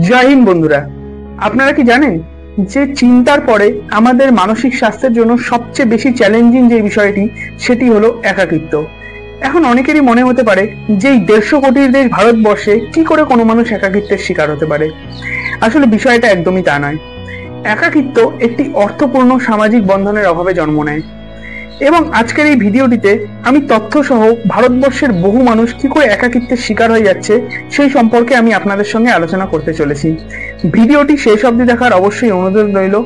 জয় হিন্দ বন্ধুরা, আপনারা কি জানেন যে চিন্তার পরে আমাদের মানসিক স্বাস্থ্যের জন্য সবচেয়ে বেশি চ্যালেঞ্জিং যে বিষয়টি সেটি হলো একাকিত্ব। এখন অনেকেরই মনে হতে পারে যে এই 150 কোটির দেশ ভারতবর্ষে কি করে কোনো মানুষ একাকিত্বের শিকার হতে পারে। আসলে বিষয়টা একদমই তা নয়। একাকিত্ব একটি অর্থপূর্ণ সামাজিক বন্ধনের অভাবে জন্ম নেয় এবং আজকের এই ভিডিওটিতে আমি তথ্য সহ ভারতবর্ষের বহু মানুষ কি করে একাকিত্বের শিকার হয়ে যাচ্ছে সেই সম্পর্কে আমি আপনাদের সঙ্গে আলোচনা করতে চলেছি। ভিডিওটি শেষ অবধি দেখার অবশ্যই অনুরোধ রইল,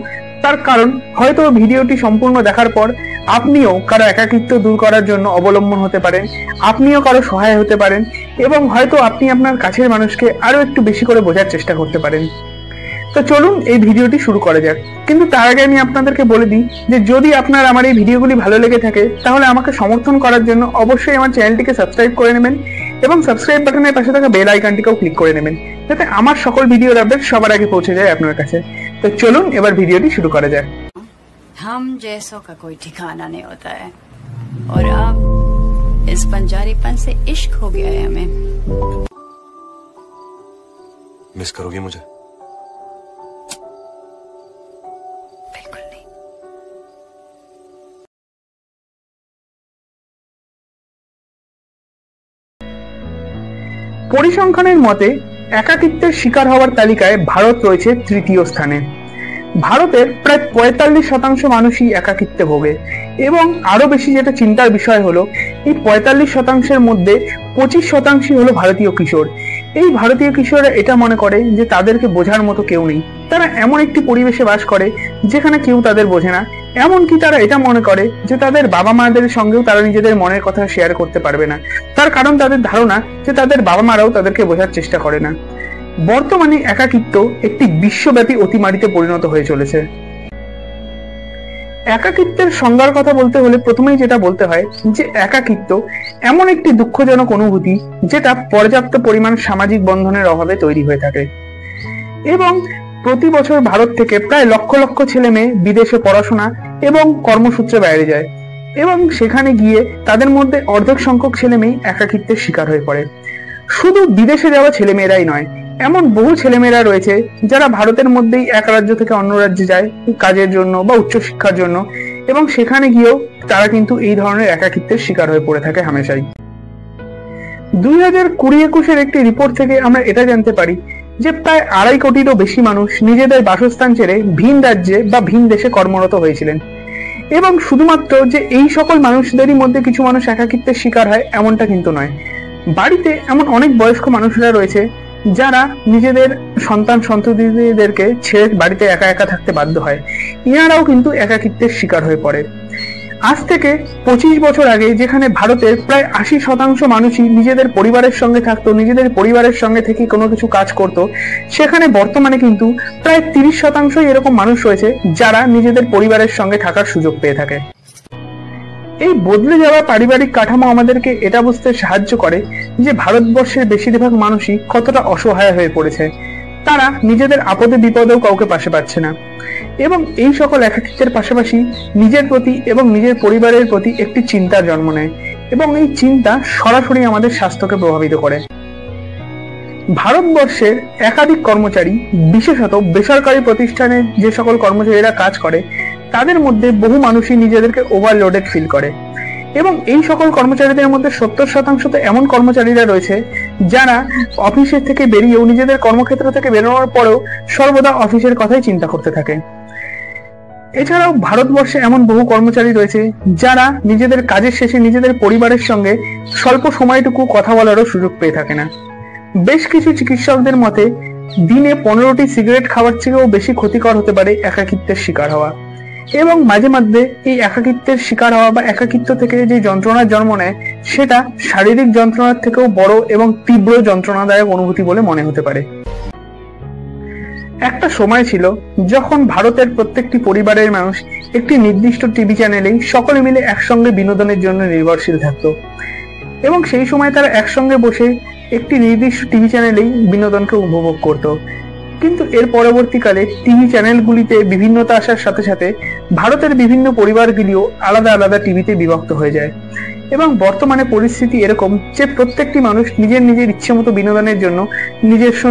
তার কারণ হয়তো ভিডিওটি সম্পূর্ণ দেখার পর আপনিও কারো একাকিত্ব দূর করার জন্য অবলম্বন হতে পারেন, আপনিও কারো সহায় হতে পারেন এবং হয়তো আপনি আপনার কাছের মানুষকে আরো একটু বেশি করে বোঝার চেষ্টা করতে পারেন। তো চলুন এই ভিডিওটি শুরু করা যাক। কিন্তু তার আগে আমি আপনাদেরকে বলে দিই যে যদি আপনার আমার এই ভিডিওগুলি ভালো লেগে থাকে তাহলে আমাকে সমর্থন করার জন্য অবশ্যই আমার চ্যানেলটিকে সাবস্ক্রাইব করে নেবেন এবং সাবস্ক্রাইব বাটনের পাশে থাকা বেল আইকনটিকেও ক্লিক করে নেবেন যাতে আমার সকল ভিডিওর আপডেট সবার আগে পৌঁছে যায় আপনার কাছে। তো চলুন এবার ভিডিওটি শুরু করা যাক। हम जैसों का कोई ठिकाना नहीं होता है और अब इस बंजारीपन से इश्क हो गया है हमें। मिस करोगी मुझे? बिल्कुल नहीं। পরিসংখ্যানের মতে একাকিত্বের শিকার হওয়ার তালিকায় ভারত রয়েছে তৃতীয় স্থানে। ভারতের প্রায় 45% মানুষই একাকিত্বে ভোগে এবং আরো বেশি যেটা চিন্তার বিষয় হলো এই 45%-এর মধ্যে 25% হলো ভারতীয় কিশোর। এই ভারতীয় কিশোররা এটা মনে করে যে তাদেরকে বোঝার মতো কেউ নেই, তারা এমন একটি পরিবেশে বাস করে যেখানে কেউ তাদের বোঝে না, এমনকি তারা এটা মনে করে যে তাদের বাবা মাদের সঙ্গেও তারা নিজেদের মনের কথা শেয়ার করতে পারবে না, তার কারণ তাদের ধারণা যে তাদের বাবা মারাও তাদেরকে বোঝার চেষ্টা করে না। বর্তমানে একাকিত্ব একটি বিশ্বব্যাপী অতিমারিতে পরিণত হয়ে চলেছে। একাকিত্বের সংজ্ঞার কথা বলতে হলে প্রথমেই যেটা বলতে হয় যে একাকিত্ব এমন একটি দুঃখজনক অনুভূতি যেটা পর্যাপ্ত পরিমাণ সামাজিক বন্ধনের অভাবে তৈরি হয়ে থাকে এবং প্রতি বছর ভারত থেকে প্রায় লক্ষ লক্ষ ছেলে মেয়ে বিদেশে পড়াশোনা এবং কর্মসূত্রে বাইরে যায় এবং সেখানে গিয়ে তাদের মধ্যে অর্ধেক সংখ্যক ছেলে মেয়ে একাকিত্বের শিকার হয়ে পড়ে। শুধু বিদেশে যাওয়া ছেলেমেয়েরাই নয়, এমন বহু ছেলেমেয়েরা রয়েছে যারা ভারতের মধ্যেই এক রাজ্য থেকে অন্য রাজ্যে যায় কাজের জন্য বা উচ্চশিক্ষার জন্য এবং সেখানে গিয়েও তারা কিন্তু এই ধরনের একাকিত্বের শিকার হয়ে পড়ে থাকে হামেশাই। 2020-21 একটি রিপোর্ট থেকে আমরা এটা জানতে পারি যে প্রায় 2.5 কোটিরও বেশি মানুষ নিজেদের বাসস্থান ছেড়ে ভিন রাজ্যে বা ভিন দেশে কর্মরত হয়েছিলেন এবং শুধুমাত্র যে এই সকল মানুষদেরই মধ্যে কিছু মানুষ একাকিত্বের শিকার হয় এমনটা কিন্তু নয়। বাড়িতে এমন অনেক বয়স্ক মানুষরা রয়েছে যারা নিজেদের সন্তান সন্ততিদেরকে ছেড়ে বাড়িতে একা একা থাকতে বাধ্য হয়, ইনারাও কিন্তু একাকিত্বের শিকার হয়ে পড়ে। আজ থেকে 25 বছর আগে যেখানে ভারতের প্রায় 80% মানুষই নিজেদের পরিবারের সঙ্গে থাকতো, নিজেদের পরিবারের সঙ্গে থেকে কোনো কিছু কাজ করত, সেখানে বর্তমানে কিন্তু প্রায় 30% এরকম মানুষ রয়েছে যারা নিজেদের পরিবারের সঙ্গে থাকার সুযোগ পেয়ে থাকে। এই বদলে যাওয়া পারিবারিক কাঠামো আমাদেরকে এটা বুঝতে সাহায্য করে যে ভারতবর্ষের বেশিরভাগ মানুষই কতটা অসহায় হয়ে পড়েছে, তারা নিজেদের আপদে বিপদেও কাউকে পাশে পাচ্ছে না এবং এই সকল একাকিত্বের পাশাপাশি নিজের প্রতি এবং নিজের পরিবারের প্রতি একটি চিন্তার জন্ম নেয় এবং এই চিন্তা সরাসরি আমাদের স্বাস্থ্যকে প্রভাবিত করে। ভারতবর্ষের একাধিক কর্মচারী, বিশেষত বেসরকারি প্রতিষ্ঠানে যে সকল কর্মচারীরা কাজ করে তাদের মধ্যে বহু মানুষই নিজেদেরকে ওভারলোডেড ফিল করে এবং এই সকল কর্মচারীদের মধ্যে 70% তো এমন কর্মচারীরা রয়েছে যারা অফিসের থেকে বেরিয়েও নিজেদের কর্মক্ষেত্র থেকে বেরোনোর পরেও সর্বদা অফিসের কথাই চিন্তা করতে থাকে। এছাড়াও ভারতবর্ষে এমন বহু কর্মচারী রয়েছে যারা নিজেদের কাজের শেষে নিজেদের পরিবারের সঙ্গে স্বল্প সময়টুকু কথা বলারও সুযোগ পেয়ে থাকে না। বেশ কিছু চিকিৎসকদের মতে দিনে 15টি সিগারেট খাওয়ার থেকেও বেশি ক্ষতিকর হতে পারে একাকিত্বের শিকার হওয়া এবং মাঝে মধ্যে এই একাকিত্বের শিকার হওয়া বা একাকিত্ব থেকে যে যন্ত্রণার জন্ম নেয় সেটা শারীরিক যন্ত্রণার থেকেও বড় এবং তীব্র যন্ত্রণাদায়ক অনুভূতি বলে মনে হতে পারে। একটা সময় ছিল যখন ভারতের প্রত্যেকটি পরিবারের মানুষ একটি নির্দিষ্ট টিভি চ্যানেলেই সকলে মিলে একসঙ্গে বিনোদনের জন্য নির্ভরশীল থাকতো এবং সেই সময় তারা একসঙ্গে বসে একটি নির্দিষ্ট টিভি চ্যানেলেই বিনোদনকে উপভোগ করত। কিন্তু এর পরবর্তীকালে টিভি চ্যানেলগুলিতে বিভিন্নতা আসার সাথে সাথে ভারতের বিভিন্ন পরিবারগুলিও আলাদা আলাদা টিভিতে বিভক্ত হয়ে যায় এবং বর্তমানে পরিস্থিতি এরকম যে প্রত্যেকটি মানুষ নিজের নিজের ইচ্ছে মতো বিনোদনের জন্য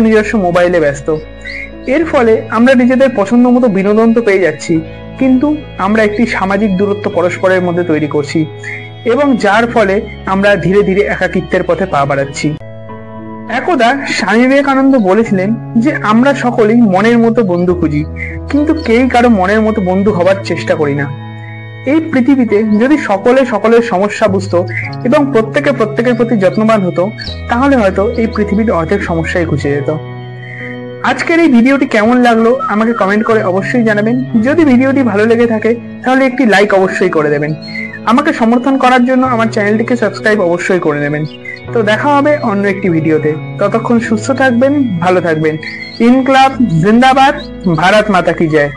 নিজস্ব মোবাইলে ব্যস্ত। এর ফলে আমরা নিজেদের পছন্দ মতো বিনোদন তো পেয়ে যাচ্ছি, কিন্তু আমরা একটি সামাজিক দূরত্ব পরস্পরের মধ্যে তৈরি করছি এবং যার ফলে আমরা ধীরে ধীরে একাকিত্বের পথে পা বাড়াচ্ছি। একদা স্বামী বিবেকানন্দ বলেছিলেন যে আমরা সকলেই মনের মতো বন্ধু খুঁজি, কিন্তু কেউই কারো মনের মতো বন্ধু হবার চেষ্টা করি না। এই পৃথিবীতে যদি সকলের সমস্যা বুঝতো এবং প্রত্যেকের প্রতি যত্নবান হতো, তাহলে হয়তো এই পৃথিবীর অর্ধেক সমস্যাই ঘুচে যেত। আজকের এই ভিডিওটি কেমন লাগলো আমাকে কমেন্ট করে অবশ্যই জানাবেন। যদি ভিডিওটি ভালো লেগে থাকে তাহলে একটি লাইক অবশ্যই করে দেবেন। আমাকে সমর্থন করার জন্য আমার চ্যানেলটিকে সাবস্ক্রাইব অবশ্যই করে নেবেন। তো দেখা হবে অন্য একটি ভিডিওতে। ততক্ষণ সুস্থ থাকবেন, ভালো থাকবেন। ইনকলাব জিন্দাবাদ, ভারত মাতা কি জয়।